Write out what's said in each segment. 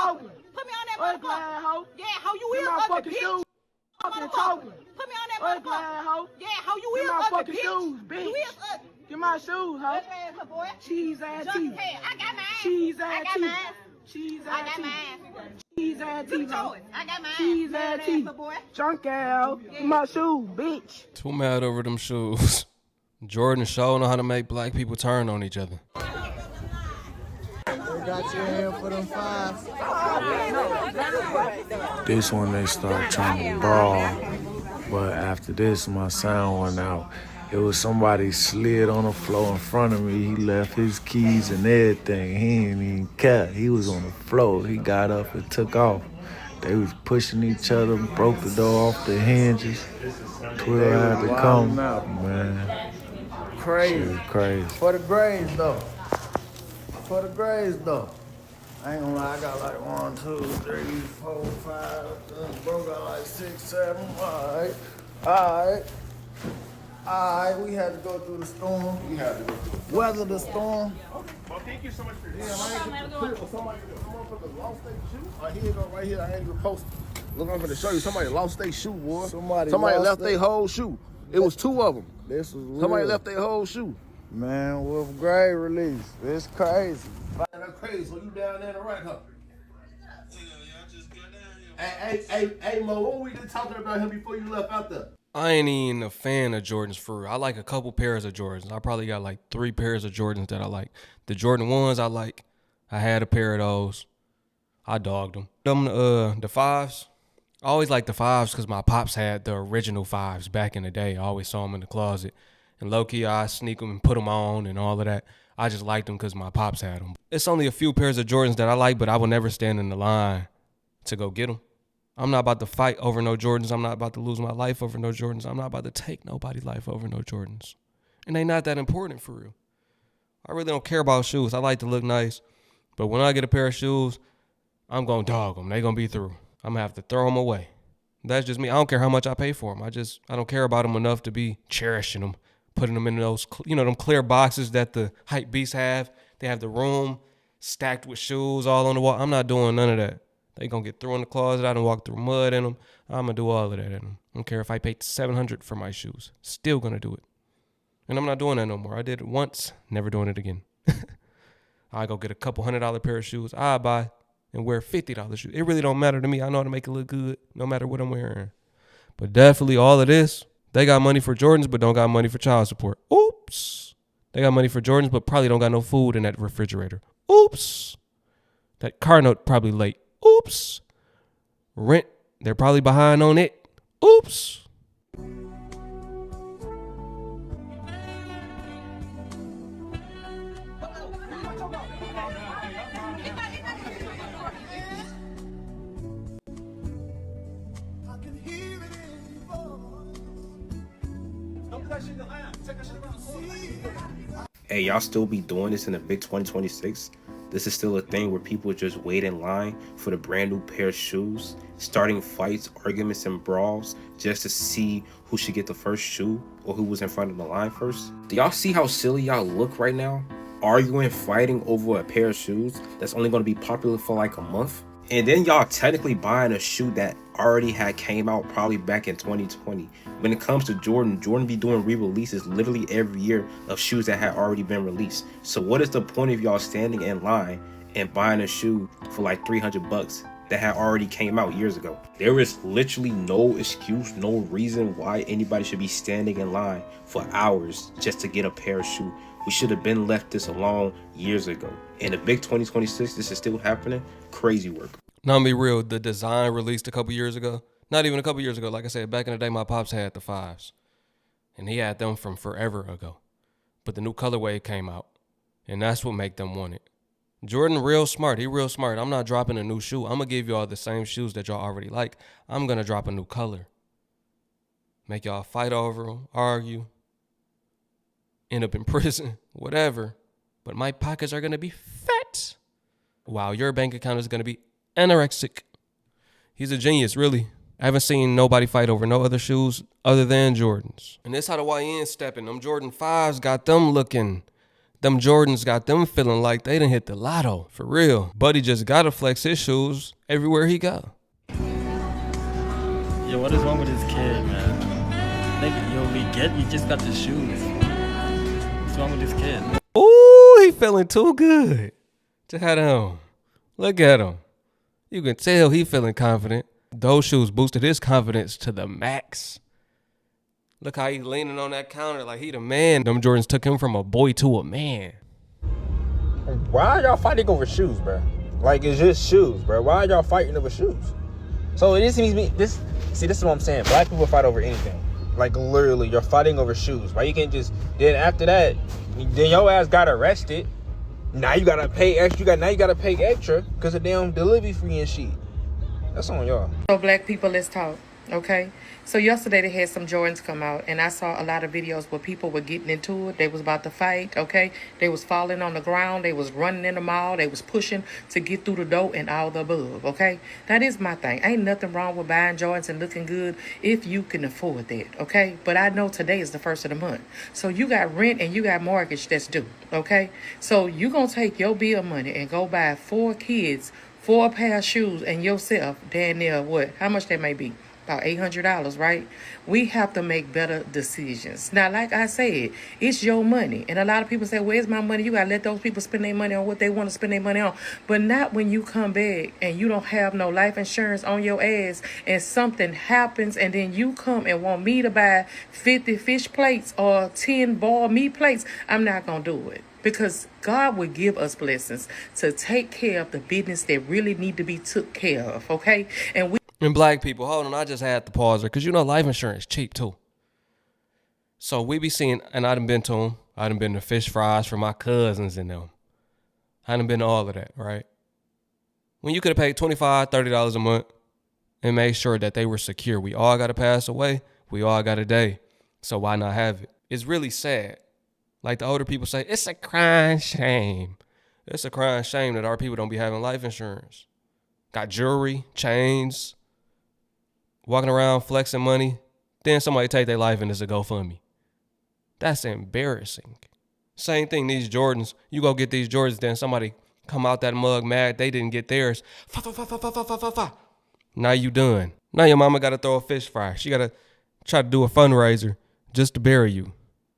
talking? Put me on that motherfucker. Hoe. Yeah, how you Get is my ugly, fucking bitch. shoes. Fucking talking. Put me on that motherfucker. Hoe. Yeah, how you Get is my ugly, fucking bitch. shoes, bitch. You is ugly. Get my shoes, hoe. Ugly ass little boy. Cheese ass Just teeth. as hell. I got mine. Cheese I ass got teeth. mine. Cheese I ass got teeth. mine. Cheese ass Look teeth, hoe. yours. I got mine. Cheese Mad ass ass teeth. little boy. Junk ass. Get my shoes, bitch. Too mad over them shoes. Jordan sure know how to make black people turn on each other. They got you in here for them fives. This one they start trying to brawl, but after this my sound went out. It was somebody slid on the floor in front of me. He left his keys and everything. He ain't even care. He was on the floor. He got up and took off. They was pushing each other, broke the door off the hinges. Twitter had to come, man. Crazy. Crazy. For the grades though. For the grades though. I ain't gonna lie, I got like 1, 2, 3, 4, 5. Bro got like 6, 7. Alright, we had to go through the storm. We had to go through weather the storm. Well, thank you so much for your somebody lost their shoe. Here you go, right here. I ain't even posted. Look, I'm gonna show you. Somebody lost their shoe, boy. Somebody left their whole shoe. It was 2 of them. This was real. Somebody left their whole shoe. Man, with grade release. It's crazy. Man, that's crazy. So you down there in the rack, huh? Yeah, I just got down here. Hey, Mo, what were we just talking about him before you left out there? I ain't even a fan of Jordans for real. I like a couple pairs of Jordans. I probably got like 3 pairs of Jordans that I like. The Jordan 1s I like. I had a pair of those. I dogged them. The 5s. I always liked the 5s because my pops had the original 5s back in the day. I always saw them in the closet. And low-key, I sneak them and put them on and all of that. I just liked them because my pops had them. It's only a few pairs of Jordans that I like, but I will never stand in the line to go get them. I'm not about to fight over no Jordans. I'm not about to lose my life over no Jordans. I'm not about to take nobody's life over no Jordans. And they not that important for real. I really don't care about shoes. I like to look nice. But when I get a pair of shoes, I'm going to dog them. They going to be through. I'm going to have to throw them away. That's just me. I don't care how much I pay for them. I don't care about them enough to be cherishing them, putting them in those, them clear boxes that the hype beasts have. They have the room stacked with shoes all on the wall. I'm not doing none of that. They gonna get thrown in the closet. I done walk through mud in them. I'm gonna do all of that in them. I don't care if I paid $700 for my shoes. Still gonna do it. And I'm not doing that no more. I did it once, never doing it again. I go get a couple $100 pair of shoes. I buy and wear $50 shoes. It really don't matter to me. I know how to make it look good no matter what I'm wearing. But definitely all of this, they got money for Jordans but don't got money for child support. Oops. They got money for Jordans but probably don't got no food in that refrigerator. Oops. That car note probably late. Oops. Rent, they're probably behind on it. Oops. Hey, y'all still be doing this in the big 2026? This is still a thing where people just wait in line for the brand new pair of shoes, starting fights, arguments, and brawls just to see who should get the first shoe or who was in front of the line first. Do y'all see how silly y'all look right now? Arguing, fighting over a pair of shoes that's only going to be popular for like a month? And then y'all technically buying a shoe that already had came out probably back in 2020. When it comes to Jordan be doing re-releases literally every year of shoes that had already been released. So what is the point of y'all standing in line and buying a shoe for like $300 that had already came out years ago? There is literally no excuse, no reason why anybody should be standing in line for hours just to get a pair of shoes. We should have been left this alone years ago. In the big 2026, this is still happening. Crazy work. Now, I'll be real. The design released a couple years ago. Not even a couple years ago. Like I said, back in the day, my pops had the 5s. And he had them from forever ago. But the new colorway came out. And that's what make them want it. Jordan real smart. He real smart. I'm not dropping a new shoe. I'm going to give y'all the same shoes that y'all already like. I'm going to drop a new color. Make y'all fight over them, argue, end up in prison, whatever. But my pockets are going to be fat, while your bank account is going to be anorexic. He's a genius, really. I haven't seen nobody fight over no other shoes other than Jordans. And this how the YN stepping. Them Jordan 5s got them looking Them Jordans got them feeling like they done hit the lotto. For real. Buddy just gotta flex his shoes everywhere he go. Yo, what is wrong with this kid, man? Nigga, you just got the shoes. What's wrong with this kid? Ooh, he feeling too good. Check out him. Look at him. You can tell he feeling confident. Those shoes boosted his confidence to the max. Look how he leaning on that counter like he the man. Them Jordans took him from a boy to a man. Why are y'all fighting over shoes, bro? Like, it's just shoes, bro. Why are y'all fighting over shoes? So this means this is what I'm saying. Black people fight over anything. Like, literally, you're fighting over shoes. Why you can't just, then after that, then your ass got arrested. Now you gotta pay extra. Now you gotta pay extra because of damn delivery fee and shit. That's on y'all. So black people, let's talk, okay? So yesterday they had some Jordans come out, and I saw a lot of videos where people were getting into it. They was about to fight, okay? They was falling on the ground. They was running in the mall. They was pushing to get through the door and all the above, okay? That is my thing. Ain't nothing wrong with buying Jordans and looking good if you can afford that, okay? But I know today is the first of the month. So you got rent and you got mortgage that's due, okay? So you going to take your bill money and go buy 4 kids 4 pair of shoes and yourself, damn near what? How much that may be? About $800, right? We have to make better decisions. Now, like I said, it's your money. And a lot of people say, where's my money? You got to let those people spend their money on what they want to spend their money on. But not when you come back and you don't have no life insurance on your ass and something happens and then you come and want me to buy 50 fish plates or 10 boiled meat plates. I'm not going to do it. Because God will give us blessings to take care of the business that really need to be took care of, okay? And black people, hold on, I just had to pause her because you know life insurance cheap too. So we be seeing, and I done been to them. I done been to fish fries for my cousins and them. I done been to all of that, right? When you could have paid $25, $30 a month and made sure that they were secure. We all got to pass away. We all got a day. So why not have it? It's really sad. Like the older people say, it's a crying shame. It's a crying shame that our people don't be having life insurance. Got jewelry, chains, walking around flexing money. Then somebody take their life and it's a GoFundMe. That's embarrassing. Same thing, these Jordans. You go get these Jordans, then somebody come out that mug mad they didn't get theirs. Now you done. Now your mama got to throw a fish fry. She got to try to do a fundraiser just to bury you.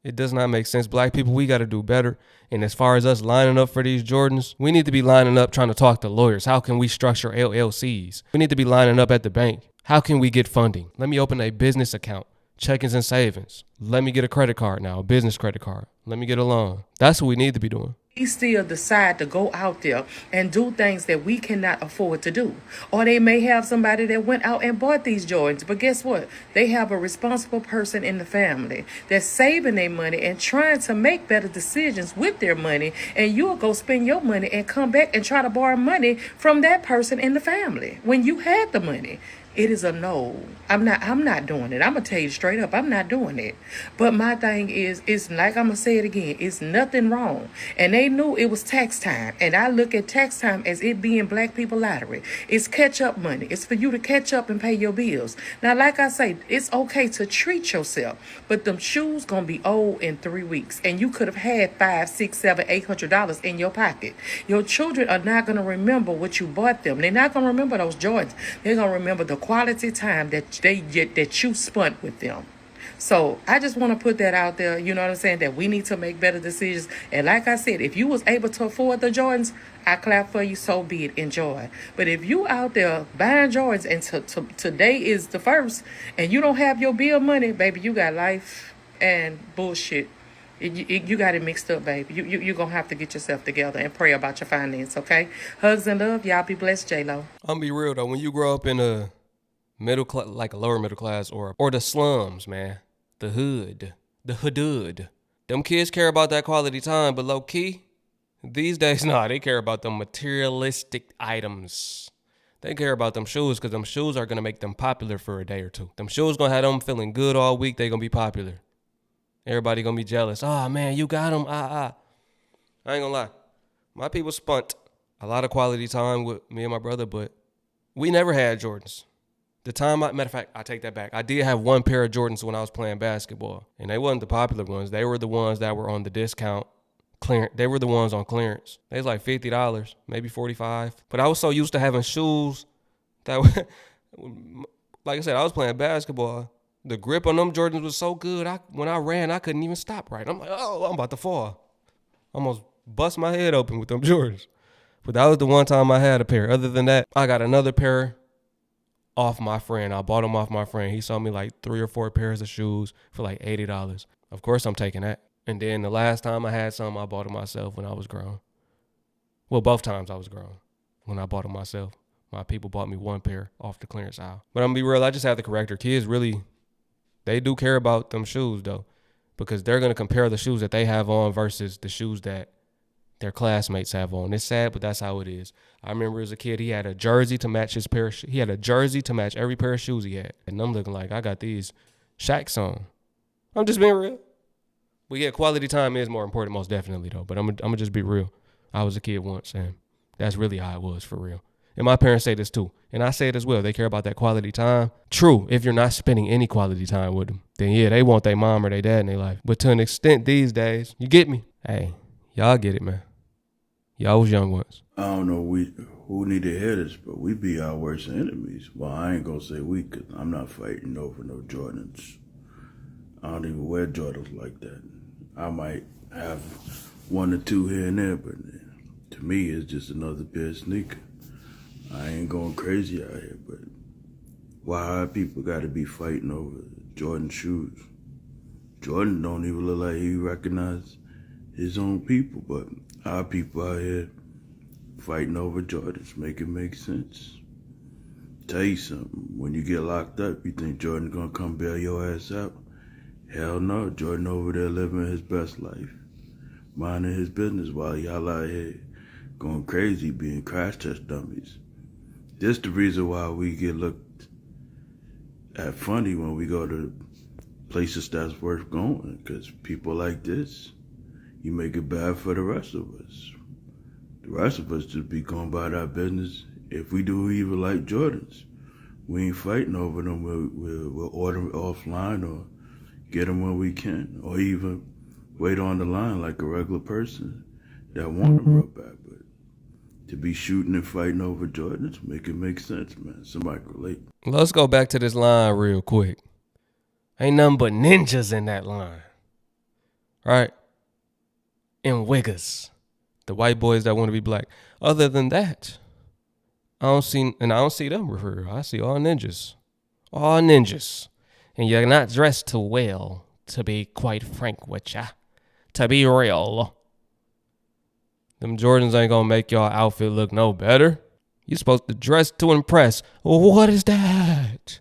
It does not make sense. Black people, we got to do better. And as far as us lining up for these Jordans, we need to be lining up trying to talk to lawyers. How can we structure LLCs? We need to be lining up at the bank. How can we get funding? Let me open a business account, checkings and savings. Let me get a credit card now, a business credit card. Let me get a loan. That's what we need to be doing. We still decide to go out there and do things that we cannot afford to do. Or they may have somebody that went out and bought these Jordans. But guess what? They have a responsible person in the family that's saving their money and trying to make better decisions with their money. And you'll go spend your money and come back and try to borrow money from that person in the family when you had the money. It is a no. I'm not doing it. I'm going to tell you straight up, I'm not doing it. But my thing is, it's like I'm going to say it again, it's nothing wrong. And they knew it was tax time. And I look at tax time as it being black people lottery. It's catch up money. It's for you to catch up and pay your bills. Now, like I say, it's okay to treat yourself. But them shoes going to be old in 3 weeks. And you could have had $500, $600, $700, $800 in your pocket. Your children are not going to remember what you bought them. They're not going to remember those Jordans. They're going to remember the quality time that you spent with them. So I just want to put that out there, you know what I'm saying, that we need to make better decisions. And like I said, if you was able to afford the Jordans, I clap for you, so be it, enjoy. But if you out there buying Jordans and today is the first and you don't have your bill money, baby, you got life and bullshit. You got it mixed up, baby. You're going to have to get yourself together and pray about your finance, okay? Hugs and love. Y'all be blessed, J-Lo. I'm be real, though. When you grow up in a middle class, like a lower middle class or the slums, man, the hood, them kids care about that quality time, but low key, these days, nah, they care about the materialistic items. They care about them shoes because them shoes are going to make them popular for a day or two. Them shoes going to have them feeling good all week. They going to be popular. Everybody going to be jealous. Oh, man, you got them. I ain't going to lie. My people spent a lot of quality time with me and my brother, but we never had Jordans. Matter of fact, I take that back. I did have one pair of Jordans when I was playing basketball, and they wasn't the popular ones. They were the ones that were on the discount clearance. They were the ones on clearance. They was like $50, maybe $45. But I was so used to having shoes that, like I said, I was playing basketball. The grip on them Jordans was so good. When I ran, I couldn't even stop right. I'm like, oh, I'm about to fall. Almost bust my head open with them Jordans. But that was the one time I had a pair. Other than that, I got another pair off my friend. I bought them off my friend. He sold me like 3 or 4 pairs of shoes for like $80. Of course, I'm taking that. And then the last time I had some, I bought it myself when I was grown. Well, both times I was grown when I bought them myself. My people bought me 1 pair off the clearance aisle. But I'm going to be real, I just have to correct her. Kids really, they do care about them shoes though, because they're going to compare the shoes that they have on versus the shoes that their classmates have on. It's sad, but that's how it is. I remember as a kid, he had a jersey to match his pair. He had a jersey to match every pair of shoes he had. And I'm looking like, I got these Shaq's on. I'm just being real. But yeah, quality time is more important, most definitely though. But I'm gonna just be real. I was a kid once, and that's really how it was for real. And my parents say this too, and I say it as well. They care about that quality time. True, if you're not spending any quality time with them, then yeah, they want their mom or their dad in their life. But to an extent these days, you get me? Hey, y'all get it, man. Y'all was young once. I don't know who need to hear this, but we be our worst enemies. Well, I ain't gonna say we, cause I'm not fighting over no Jordans. I don't even wear Jordans like that. I might have 1 or 2 here and there, but to me, it's just another pair of sneakers. I ain't going crazy out here, but why people gotta be fighting over Jordan shoes? Jordan don't even look like he recognize his own people, but our people out here fighting over Jordans make it make sense. Tell you something, when you get locked up, you think Jordan gonna come bail your ass out? Hell no, Jordan over there living his best life, minding his business while y'all out here going crazy being crash test dummies. This the reason why we get looked at funny when we go to places that's worth going, because people like this, you make it bad for the rest of us. The rest of us just be going about our business. If we do even like Jordans, we ain't fighting over them. We'll order them offline or get them when we can, or even wait on the line like a regular person that want them real bad. But to be shooting and fighting over Jordans, make it make sense, man. Somebody can relate. Let's go back to this line real quick. Ain't nothing but ninjas in that line. Right? And wiggers. The white boys that want to be black. Other than that, I don't see them refer. I see all ninjas. All ninjas. And you're not dressed too well, to be quite frank with ya. To be real. Them Jordans ain't gonna make your outfit look no better. You supposed to dress to impress. What is that?